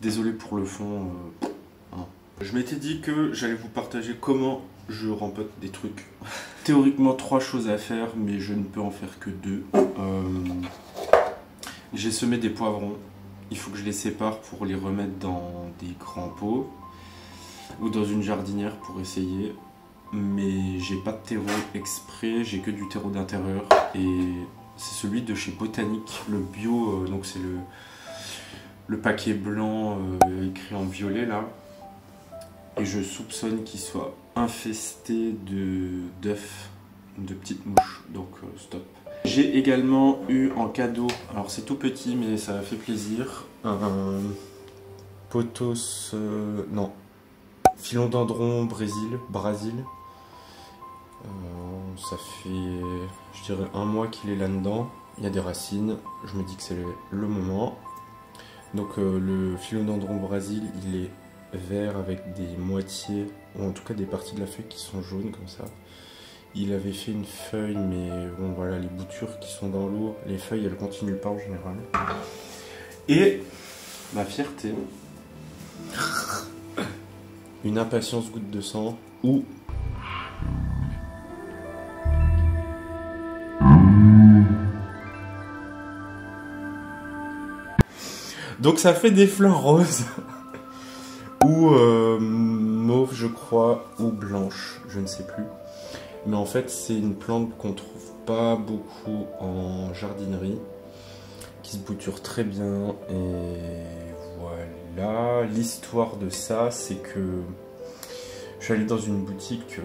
Désolé pour le fond. Hein. Je m'étais dit que j'allais vous partager comment je rempote des trucs. Théoriquement 3 choses à faire, mais je ne peux en faire que 2. J'ai semé des poivrons. Il faut que je les sépare pour les remettre dans des grands pots ou dans une jardinière pour essayer. Mais j'ai pas de terreau exprès, j'ai que du terreau d'intérieur et c'est celui de chez Botanique, le bio, donc c'est le paquet blanc écrit en violet là. Et je soupçonne qu'il soit infesté d'œufs, de petites mouches, donc stop. J'ai également eu en cadeau, alors c'est tout petit mais ça m'a fait plaisir, un pothos, non, philodendron Brésil. Ça fait, je dirais, 1 mois qu'il est là-dedans. Il y a des racines, je me dis que c'est le moment. Donc le philodendron Brésil, il est vert avec des moitiés, ou en tout cas des parties de la feuille qui sont jaunes comme ça. Il avait fait une feuille, mais bon voilà, les boutures qui sont dans l'eau, les feuilles elles continuent pas en général. Et ma fierté, une impatience goutte de sang, ou donc ça fait des fleurs roses ou mauve je crois, ou blanche, je ne sais plus. Mais en fait c'est une plante qu'on trouve pas beaucoup en jardinerie, qui se bouture très bien. Et voilà, l'histoire de ça c'est que je suis allé dans une boutique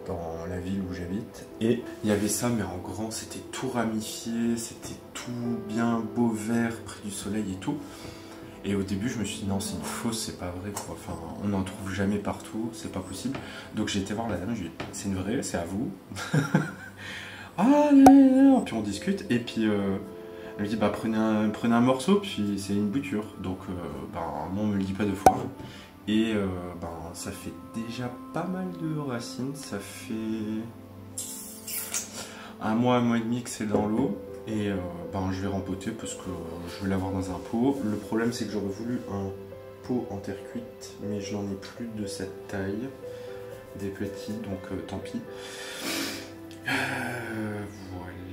dans la ville où j'habite et il y avait ça mais en grand, c'était tout ramifié, c'était tout bien beau vert près du soleil et tout. Et au début je me suis dit non c'est une fausse, c'est pas vrai quoi, enfin on n'en trouve jamais partout, c'est pas possible. Donc j'ai été voir la dame, je lui ai dit c'est une vraie, c'est à vous. Ah non, puis on discute et puis elle me dit bah prenez un morceau puis c'est une bouture. Donc bah moi on me le dit pas 2 fois. Et ben, ça fait déjà pas mal de racines, ça fait 1 mois et demi que c'est dans l'eau. Et ben, je vais rempoter parce que je vais l'avoir dans un pot. Le problème c'est que j'aurais voulu un pot en terre cuite, mais je n'en ai plus de cette taille, des petits, donc tant pis.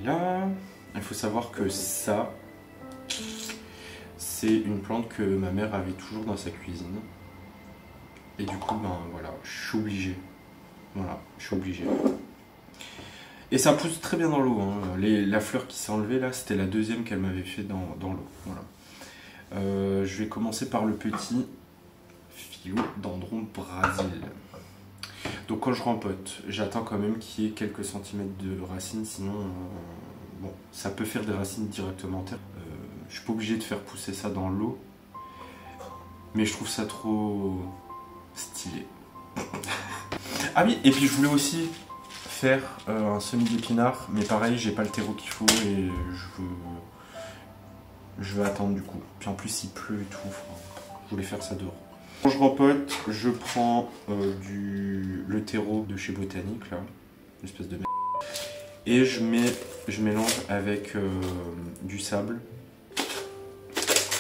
Voilà. Il faut savoir que ça, c'est une plante que ma mère avait toujours dans sa cuisine. Et du coup, ben voilà, je suis obligé. Voilà, je suis obligé. Et ça pousse très bien dans l'eau. Hein. La fleur qui s'est enlevée là, c'était la 2e qu'elle m'avait fait dans l'eau. Voilà. Je vais commencer par le petit philodendron Brésil. Donc quand je rempote, j'attends quand même qu'il y ait quelques centimètres de racines, sinon bon, ça peut faire des racines directement en terre. Je suis pas obligé de faire pousser ça dans l'eau, mais je trouve ça trop stylé. Ah oui, et puis je voulais aussi faire un semis d'épinards, mais pareil, j'ai pas le terreau qu'il faut et je veux attendre du coup. Puis en plus il pleut et tout, je voulais faire ça dehors. Quand je rempote, je prends le terreau de chez Botanique, là, une espèce de merde, et je mélange avec du sable,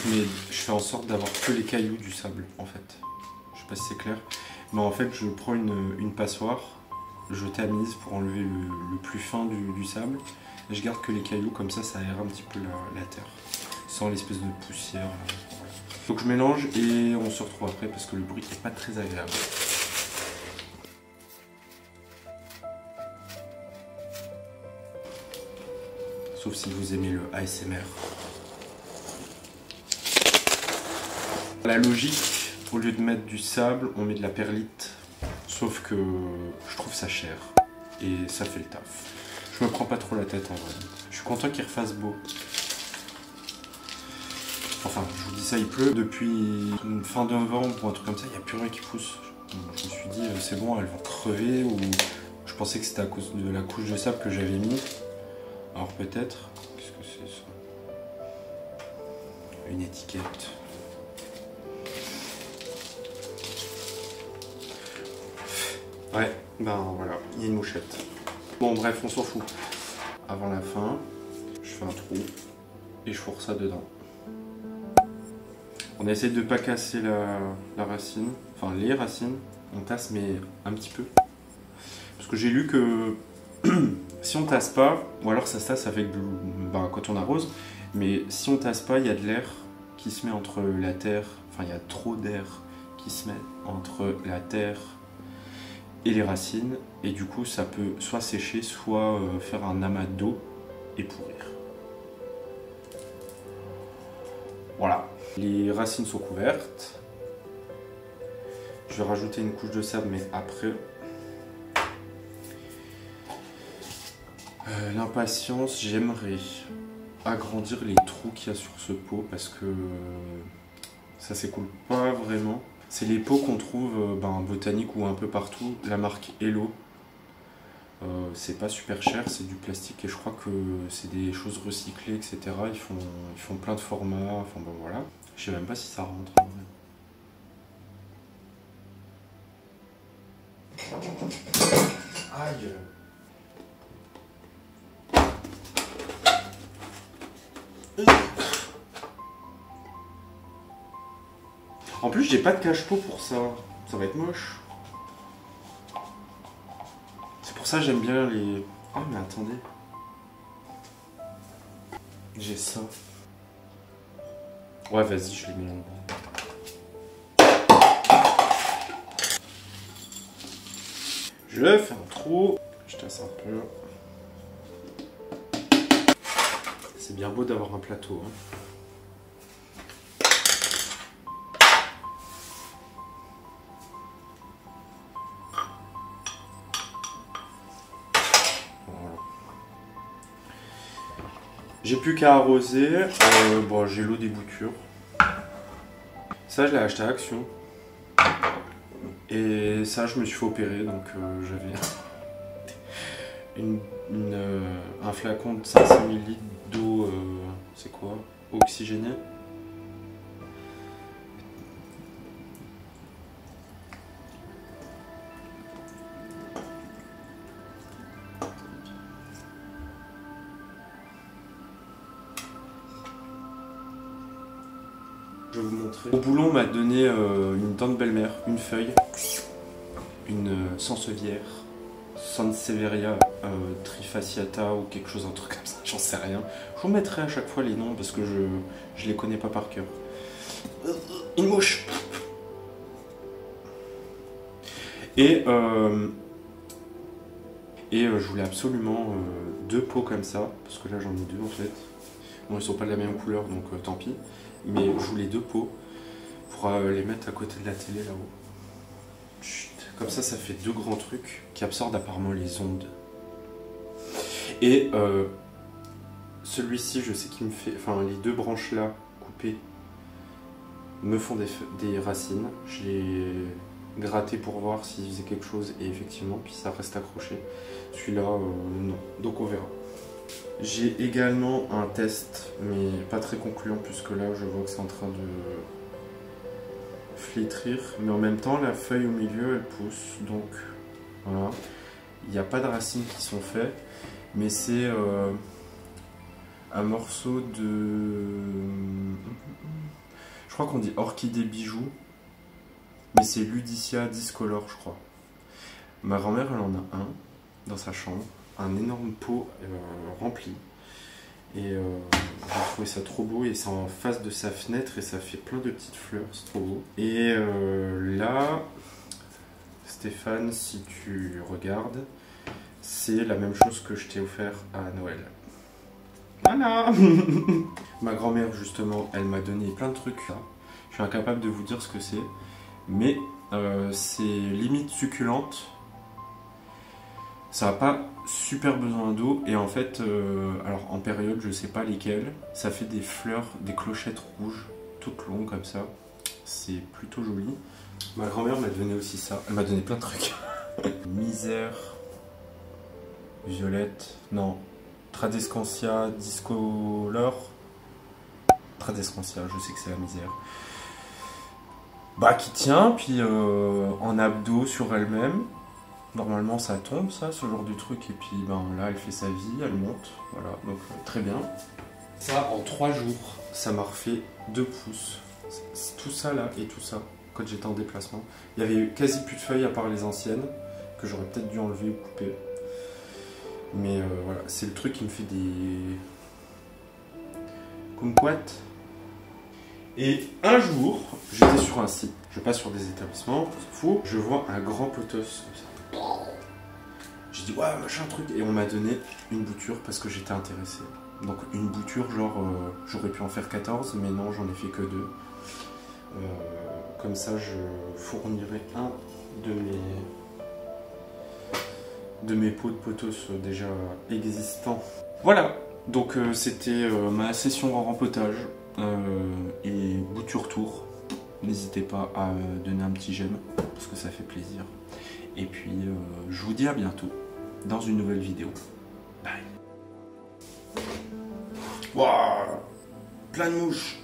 mais je fais en sorte d'avoir que les cailloux du sable en fait. Je sais pas si c'est clair, mais en fait je prends une passoire, je tamise pour enlever le plus fin du sable, et je garde que les cailloux, comme ça ça aère un petit peu la terre, sans l'espèce de poussière. Donc je mélange et on se retrouve après parce que le bruit n'est pas très agréable. Sauf si vous aimez le ASMR. La logique, au lieu de mettre du sable, on met de la perlite. Sauf que je trouve ça cher et ça fait le taf. Je me prends pas trop la tête en vrai. Je suis content qu'il refasse beau. Enfin, je vous dis ça, il pleut depuis une fin novembre ou un truc comme ça, il n'y a plus rien qui pousse. Je me suis dit, c'est bon, elles vont crever, ou je pensais que c'était à cause de la couche de sable que j'avais mis. Alors peut-être, qu'est-ce que c'est ça? Une étiquette. Ouais, ben voilà, il y a une mouchette. Bon bref, on s'en fout. Avant la fin, je fais un trou et je fourre ça dedans. On essaie de ne pas casser la racine, enfin les racines, on tasse mais un petit peu. Parce que j'ai lu que si on tasse pas, ou alors ça se tasse avec quand on arrose, mais si on tasse pas, il y a de l'air qui se met entre la terre, enfin il y a trop d'air qui se met entre la terre et les racines, et du coup ça peut soit sécher, soit faire un amas d'eau et pourrir. Voilà, les racines sont couvertes. Je vais rajouter une couche de sable, mais après. L'impatience, j'aimerais agrandir les trous qu'il y a sur ce pot parce que ça s'écoule pas vraiment. C'est les pots qu'on trouve en botanique ou un peu partout, la marque Hello. C'est pas super cher, c'est du plastique et je crois que c'est des choses recyclées, etc. Ils font plein de formats, enfin bon voilà. Je sais même pas si ça rentre. Aïe! En plus, j'ai pas de cache-pot pour ça. Ça va être moche. C'est pour ça que j'aime bien les... Ah, mais attendez. J'ai ça. Ouais, vas-y, je les mets en bas. Je fais un trou. Je tasse un peu. C'est bien beau d'avoir un plateau. Hein. J'ai plus qu'à arroser. Bon, j'ai l'eau des boutures. Ça, je l'ai acheté à Action. Et ça, je me suis fait opérer, donc j'avais un flacon de 500 ml d'eau, c'est quoi? Oxygénée. Je vais vous montrer. Au boulon m'a donné une dent de belle-mère, une feuille, une sansevieria, Sansevieria trifasciata ou quelque chose, un truc comme ça, j'en sais rien. Je vous mettrai à chaque fois les noms parce que je les connais pas par cœur. Une mouche. Et je voulais absolument deux pots comme ça, parce que là j'en ai deux en fait. Bon, ils sont pas de la même couleur donc tant pis. Mais je voulais deux pots pour les mettre à côté de la télé là-haut. Comme ça fait deux grands trucs qui absorbent apparemment les ondes. Et celui-ci, je sais qu'il me fait... Enfin, les deux branches là, coupées, me font des racines. Je l'ai gratté pour voir s'il faisait quelque chose et effectivement, puis ça reste accroché. Celui-là, non. Donc on verra. J'ai également un test, mais pas très concluant, puisque là je vois que c'est en train de flétrir, mais en même temps la feuille au milieu elle pousse, donc voilà. Il n'y a pas de racines qui sont faites, mais c'est un morceau de... Je crois qu'on dit orchidée bijou, mais c'est Ludicia discolor je crois. Ma grand-mère elle en a un dans sa chambre. Un énorme pot rempli et j'ai trouvé ça trop beau et c'est en face de sa fenêtre et ça fait plein de petites fleurs, c'est trop beau. Et là, Stéphane, si tu regardes, c'est la même chose que je t'ai offert à Noël. Voilà. Ma grand-mère justement, elle m'a donné plein de trucs là. Je suis incapable de vous dire ce que c'est, mais c'est limite succulente. Ça n'a pas super besoin d'eau et en fait, alors en période, je sais pas lesquelles, ça fait des fleurs, des clochettes rouges, toutes longues comme ça. C'est plutôt joli. Ma grand-mère m'a donné aussi ça. Elle m'a donné plein de trucs. Misère, violette, non, Tradescantia discolor. Tradescantia, je sais que c'est la misère. Bah qui tient, puis en abdos sur elle-même. Normalement ça tombe ça, ce genre de truc, et puis ben là elle fait sa vie, elle monte, voilà, donc très bien. Ça en 3 jours, ça m'a refait 2 pouces. tout ça là et tout ça, quand j'étais en déplacement, il y avait eu quasi plus de feuilles à part les anciennes, que j'aurais peut-être dû enlever ou couper. Mais voilà, c'est le truc qui me fait des kumquats. Et un jour, j'étais sur un site, je passe sur des établissements, on s'en fout, je vois un grand potos comme ça. J'ai dit ouais machin truc, et on m'a donné une bouture parce que j'étais intéressé. Donc une bouture genre j'aurais pu en faire 14 mais non j'en ai fait que 2. Comme ça je fournirai un de mes pots de potos déjà existants. Voilà, donc c'était ma session en rempotage et bouture tour. N'hésitez pas à me donner un petit j'aime parce que ça fait plaisir. Et puis je vous dis à bientôt dans une nouvelle vidéo. Bye. Waouh, plein de mouches.